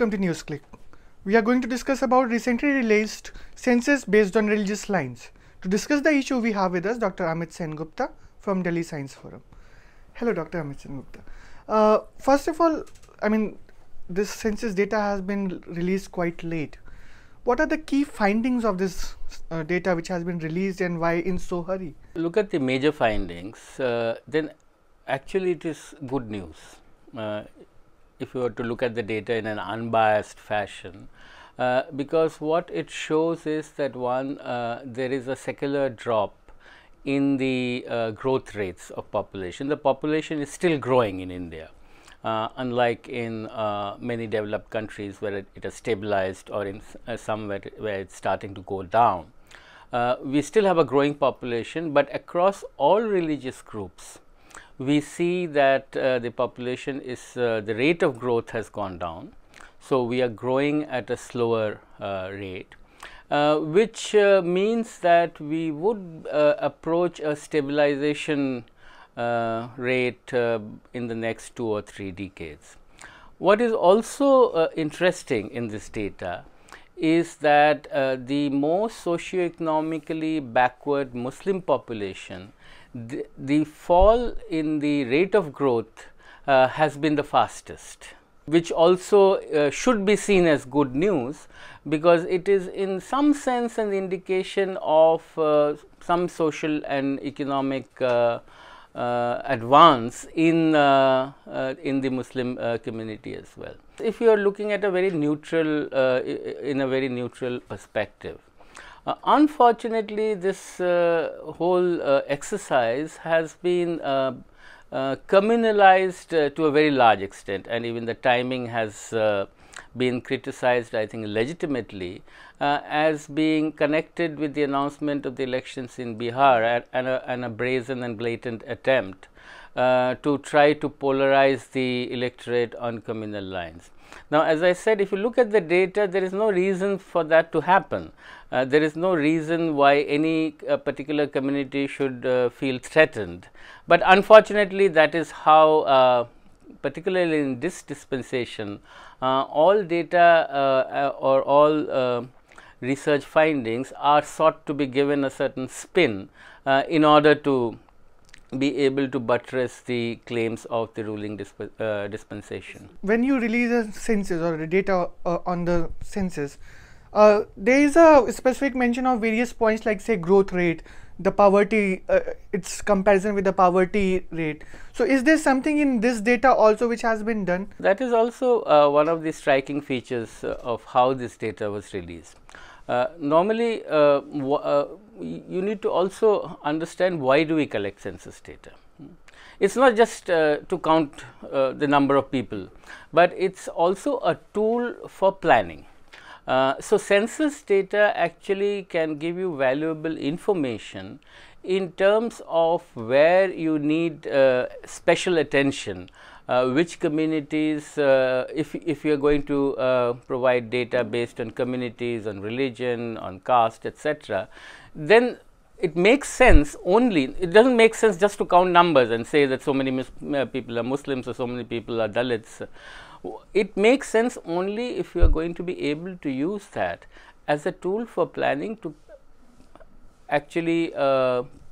welcome to Newsclick. We are going to discuss about recently released census based on religious lines. To discuss the issue, we have with us Dr. Amit Sengupta from Delhi Science Forum. Hello, Dr. Amit Sengupta. First of all, this census data has been released quite late. What are the key findings of this data which has been released and why in so hurry? Look at the major findings, then actually it is good news. If you were to look at the data in an unbiased fashion, because what it shows is that there is a secular drop in the growth rates of population. The population is still growing in India, unlike in many developed countries where it has stabilized, or in somewhere where it's starting to go down. We still have a growing population, but across all religious groups, we see that the population is the rate of growth has gone down. So, we are growing at a slower rate, which means that we would approach a stabilization rate in the next 2 or 3 decades. What is also interesting in this data is that the most socio-economically backward Muslim population, the fall in the rate of growth has been the fastest, which also should be seen as good news, because it is in some sense an indication of some social and economic advance in the Muslim community as well. If you are looking at a very neutral, in a very neutral perspective, unfortunately, this whole exercise has been communalized to a very large extent, and even the timing has been criticized, I think legitimately, as being connected with the announcement of the elections in Bihar and a brazen and blatant attempt to try to polarize the electorate on communal lines. Now, as I said, if you look at the data, there is no reason for that to happen. There is no reason why any particular community should feel threatened, but unfortunately that is how, particularly in this dispensation, all data or all research findings are sought to be given a certain spin in order to be able to buttress the claims of the ruling dispensation. When you release a census or the data on the census, there is a specific mention of various points like, say, growth rate, the poverty, its comparison with the poverty rate. So, is there something in this data also which has been done? That is also one of the striking features of how this data was released. Normally, you need to also understand why do we collect census data. It is not just to count the number of people, but it is also a tool for planning. So, census data actually can give you valuable information in terms of where you need special attention, which communities, if you are going to provide data based on communities, on religion, on caste, etc., then it makes sense only, it does not make sense just to count numbers and say that so many people are Muslims or so many people are Dalits. It makes sense only if you are going to be able to use that as a tool for planning to actually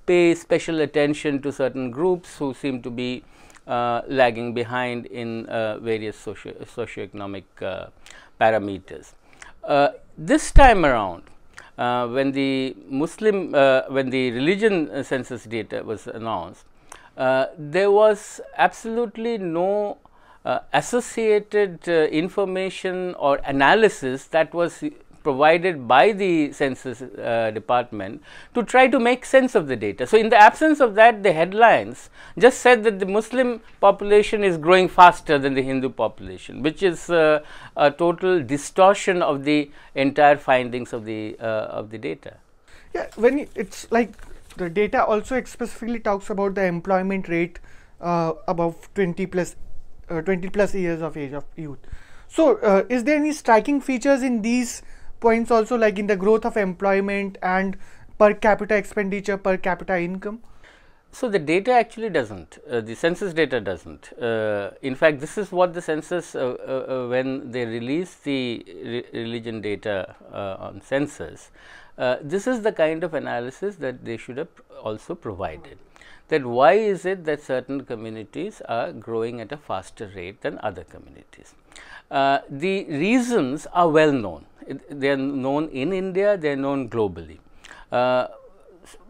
pay special attention to certain groups who seem to be lagging behind in various socio-economic parameters. This time around, when the religion census data was announced, there was absolutely no associated information or analysis that was provided by the census department to try to make sense of the data. So, in the absence of that, the headlines just said that the Muslim population is growing faster than the Hindu population, which is a total distortion of the entire findings of the data. Yeah, when it's like the data also specifically talks about the employment rate above 20 plus years of age of youth. So, is there any striking features in these points also, like in the growth of employment and per capita expenditure, per capita income? So, the data actually does not, the census data does not. In fact, this is what the census, when they release the religion data on census, this is the kind of analysis that they should have also provided. That why is it that certain communities are growing at a faster rate than other communities? The reasons are well known. They are known in India, they are known globally.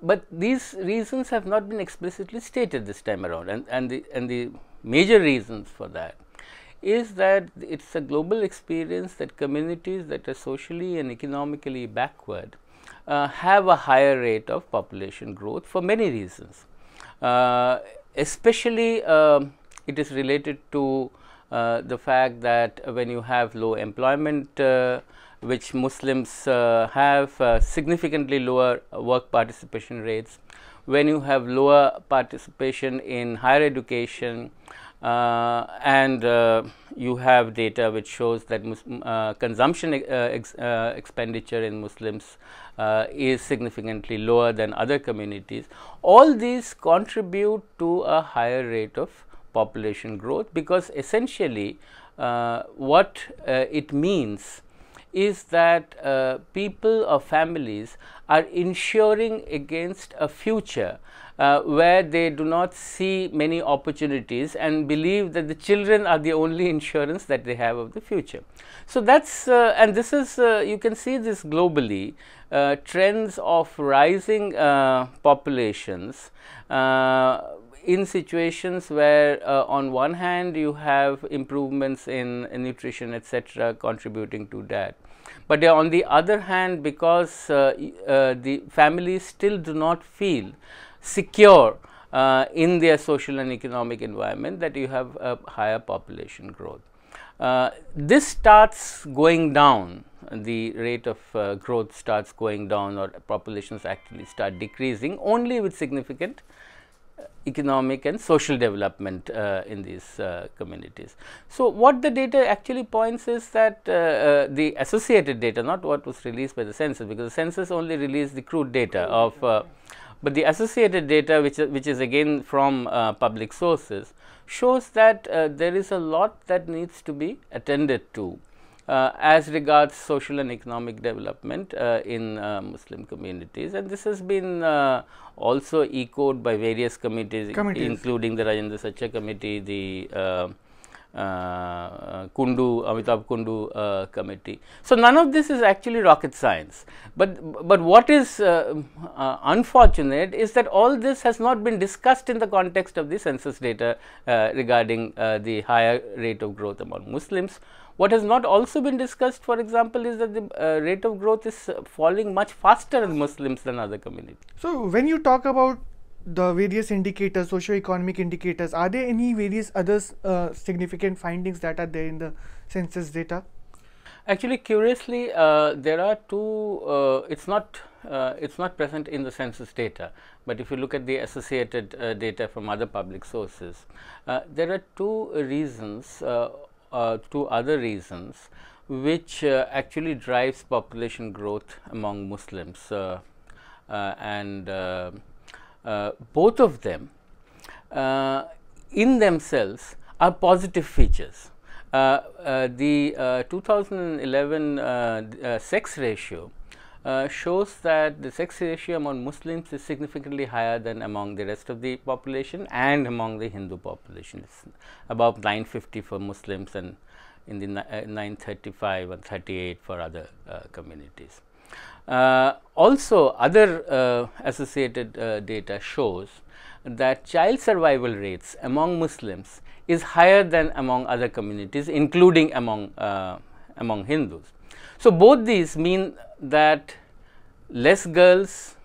But these reasons have not been explicitly stated this time around, and the major reasons for that is that it is a global experience that communities that are socially and economically backward have a higher rate of population growth for many reasons. Especially it is related to the fact that when you have low employment, which Muslims have significantly lower work participation rates, when you have lower participation in higher education, and you have data which shows that consumption expenditure in Muslims is significantly lower than other communities. All these contribute to a higher rate of population growth, because essentially what it means is that people or families are insuring against a future where they do not see many opportunities and believe that the children are the only insurance that they have of the future. So, that is and this is you can see this globally, trends of rising populations in situations where on one hand you have improvements in nutrition, etc., contributing to that. But on the other hand, because the families still do not feel secure in their social and economic environment, that you have a higher population growth. This starts going down, the rate of growth starts going down, or populations actually start decreasing only with significant economic and social development in these communities. So, what the data actually points is that the associated data, not what was released by the census, because the census only released the crude data of, but the associated data, which is again from public sources, shows that there is a lot that needs to be attended to as regards social and economic development in Muslim communities, and this has been also echoed by various committees, including the Rajendra Sacha committee, the Amitabh Kundu committee. So, none of this is actually rocket science, but what is unfortunate is that all this has not been discussed in the context of the census data regarding the higher rate of growth among Muslims. What has not also been discussed, for example, is that the rate of growth is falling much faster in Muslims than other communities. So, when you talk about the various indicators, socio-economic indicators, are there any various other significant findings that are there in the census data? Actually, curiously, there are two. It's not present in the census data, but if you look at the associated data from other public sources, there are two reasons. Two other reasons which actually drives population growth among Muslims, and both of them in themselves are positive features. The 2011 sex ratio shows that the sex ratio among Muslims is significantly higher than among the rest of the population and among the Hindu population. It's about 950 for Muslims and in the 935 and 38 for other communities. Also, other associated data shows that child survival rates among Muslims is higher than among other communities, including among Hindus. So, both these mean that less girls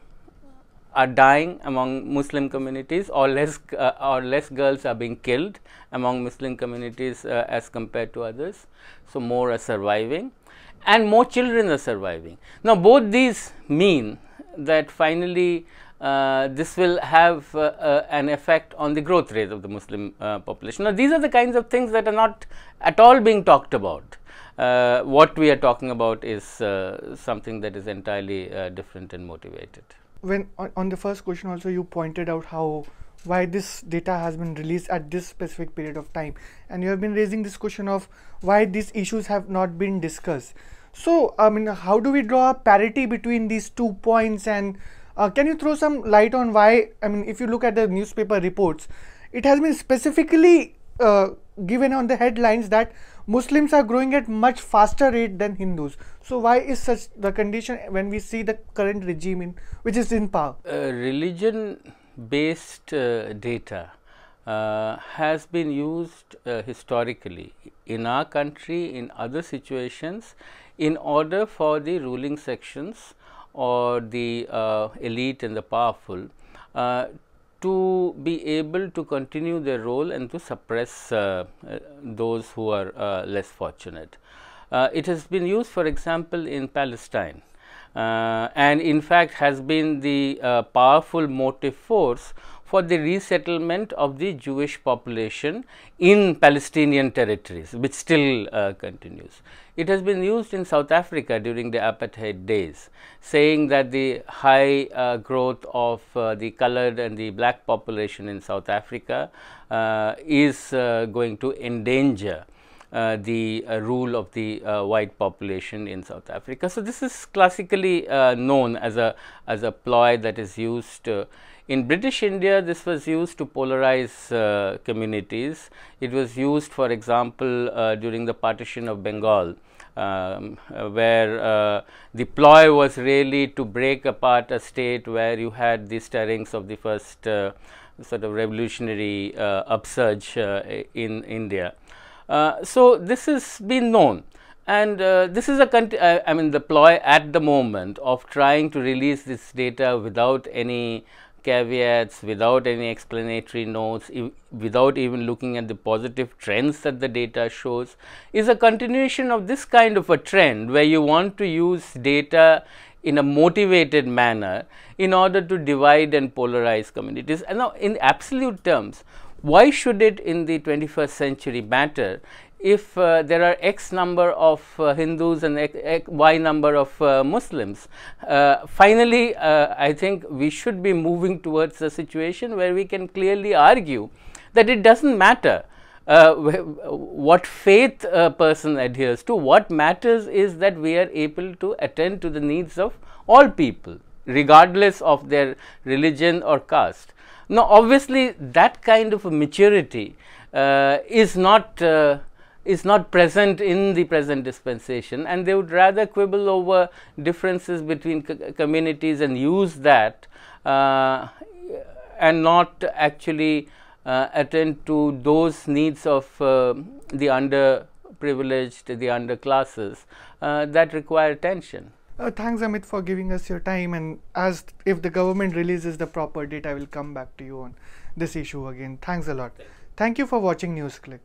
are dying among Muslim communities, or less girls are being killed among Muslim communities as compared to others. So, more are surviving and more children are surviving. Now, both these mean that finally this will have an effect on the growth rate of the Muslim population. Now, these are the kinds of things that are not at all being talked about. What we are talking about is something that is entirely different and motivated. when on the first question also you pointed out how why this data has been released at this specific period of time, and you have been raising this question of why these issues have not been discussed. So I mean, how do we draw a parity between these 2 points, and can you throw some light on why? I mean, if you look at the newspaper reports, it has been specifically given on the headlines that Muslims are growing at much faster rate than Hindus. So why is such the condition when we see the current regime which is in power? Religion based data has been used historically in our country, in other situations, in order for the ruling sections or the elite and the powerful to be able to continue their role and to suppress those who are less fortunate. It has been used, for example, in Palestine, and in fact has been the powerful motive force for the resettlement of the Jewish population in Palestinian territories, which still continues. It has been used in South Africa during the apartheid days, saying that the high growth of the colored and the black population in South Africa is going to endanger the rule of the white population in South Africa. So, this is classically known as a ploy that is used. In British India, this was used to polarize communities. It was used, for example, during the partition of Bengal, where the ploy was really to break apart a state where you had the stirrings of the first sort of revolutionary upsurge in India. So, this has been known, and this is a I mean the ploy at the moment of trying to release this data without any caveats, without any explanatory notes, without even looking at the positive trends that the data shows, is a continuation of this kind of a trend where you want to use data in a motivated manner in order to divide and polarize communities. And now, in absolute terms, why should it in the 21st century matter if there are X number of Hindus and Y number of Muslims? Finally, I think we should be moving towards a situation where we can clearly argue that it does not matter what faith a person adheres to. What matters is that we are able to attend to the needs of all people, regardless of their religion or caste. Now, obviously, that kind of a maturity is not present in the present dispensation, and they would rather quibble over differences between communities and use that and not actually attend to those needs of the underprivileged, the underclasses that require attention. Thanks, Amit, for giving us your time, and as if the government releases the proper data, I will come back to you on this issue again. Thanks a lot. Thank you for watching Newsclick.